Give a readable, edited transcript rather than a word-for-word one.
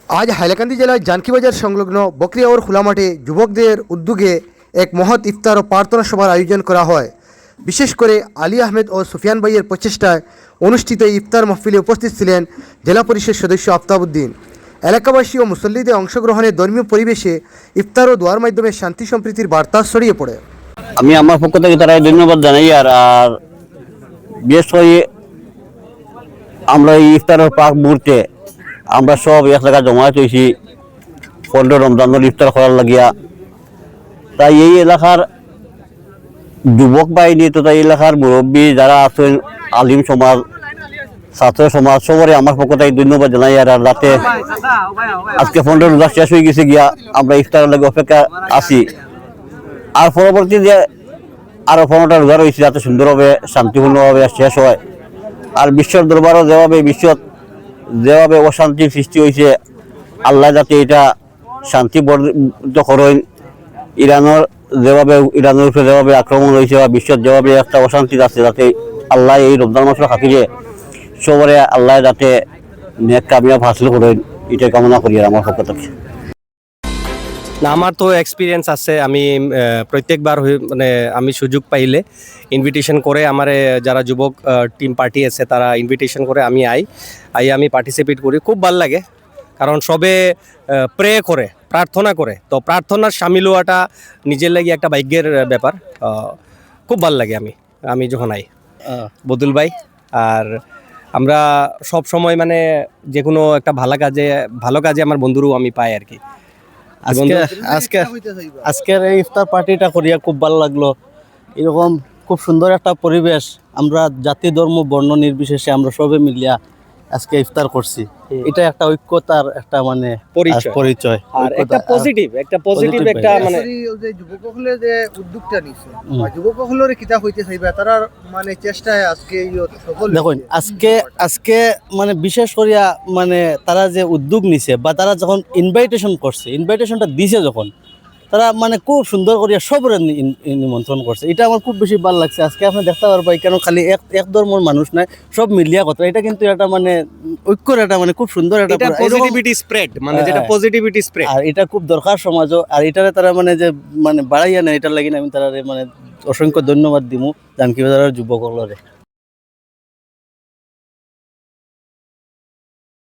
আজ হাইলাকান্দি জেলার জানকীবাজার সংলগ্ন বকরিয়াওর খোলা মাঠে যুবকদের উদ্যোগে এক মহৎ ইফতার ও প্রার্থনা সভার আয়োজন করা হয়। বিশেষ করে আলী আহমেদ ও সুফিয়ান ভাইয়ের প্রচেষ্টায় অনুষ্ঠিত এই ইফতার মাহফিলে উপস্থিত ছিলেন জেলা পরিষদ সদস্য আফতাবউদ্দিন। এলাকাবাসী ও মুসল্লিদের অংশগ্রহণে ধর্মীয় পরিবেশে ইফতার ও দোয়ার মাধ্যমে শান্তি সম্প্রীতির বার্তা ছড়িয়ে পড়ে। আমি আমার পক্ষ থেকে তারা ধন্যবাদ জানাই। আর বিশেষ করে আমরা এই ইফতারের পাক মুহূর্তে আমরা সব এক জায়গায় জমায়েত হয়েছি 15 রমজানের ইফতার করার লাগিয়া। তাই এই এলাকার যুবক বাহিনী তথা এই এলাকার মুরব্বী যারা আছেন, আলিম সমাজ, ছাত্র সমাজ, সবরে আমার পক্ষ থেকে ধন্যবাদ জানাই। আর রাতে আজকে 15 রোজা শেষ হয়ে গেছে গিয়া, আমরা ইফতারের লাগে অপেক্ষা আছি। আর পরবর্তী যে আরো 15টা রোজা রয়েছে যাতে সুন্দরভাবে শান্তিপূর্ণভাবে শেষ হয়। আর বিশ্বের দরবারও যেভাবে অশান্তির সৃষ্টি হয়েছে, আল্লাহ যাতে এটা শান্তি বর্ধিত করেন। ইরানের উপরে যেভাবে আক্রমণ হয়েছে বা বিশ্বের যেভাবে একটা অশান্তি আছে, যাতে আল্লাহ এই রমজান মাসের খাতিরে সবরে আল্লাহ যাতে নেক কামিয়াব হাসিল করেন, এটা কামনা করি আমার পক্ষ থেকে। না, আমার তো এক্সপিরিয়েন্স আছে। আমি প্রত্যেকবার মানে আমি সুযোগ পাইলে ইনভিটেশন করে আমার যারা যুবক টিম পার্টি আছে তারা ইনভিটেশন করে আমি আমি পার্টিসিপেট করি। খুব ভাল লাগে, কারণ সবে প্রে করে প্রার্থনা করে, তো প্রার্থনার সামিল হওয়াটা নিজের লাগে একটা ভাগ্যের ব্যাপার। খুব ভাল লাগে আমি যখন বদুল ভাই। আর আমরা সব সময় মানে যে কোনো একটা ভালো কাজে আমার বন্ধুরও আমি পাই আর কি। আজকের এই ইফতার পার্টিটা করিয়া খুব ভালো লাগলো। এরকম খুব সুন্দর একটা পরিবেশ, আমরা জাতি ধর্ম বর্ণ নির্বিশেষে আমরা সবে মিলিয়া আজকে ইফতার করছি। এটা একটা ঐক্যতার একটা মানে পরিচয় আর একটা পজিটিভ একটা মানে যে যুবকসকলে যে উদ্যোগটা নিছে বা যুবকসকলের কিতা হইতে চাইবা তারা মানে চেষ্টায় আজকে সফল। দেখুন আজকে মানে বিশেষ করিয়া মানে তারা যে উদ্যোগ নিছে বা তারা যখন ইনভাইটেশনটা দিছে, যখন তারা মানে খুব সুন্দর করিয়া সবরে নিমন্ত্রণ করছে। এটা আমার খুব বেশি ভালো লাগছে। আজকে আপনি দেখতে পারবেন কেন খালি এক ধর্মের মানুষ নাই, সব মিলিয়া কথা। এটা কিন্তু একটা মানে ঐক্যর একটা মানে খুব সুন্দর একটা পজিটিভিটি স্প্রেড, মানে যেটা পজিটিভিটি স্প্রেড, আর এটা খুব দরকার সমাজও। আর এটারে তারা মানে যে মানে বাড়াইয়া নেয়, এটার লাগি আমি তারা মানে অসংখ্য ধন্যবাদ দিমু জানকীবাজারের যুবকসকলরে।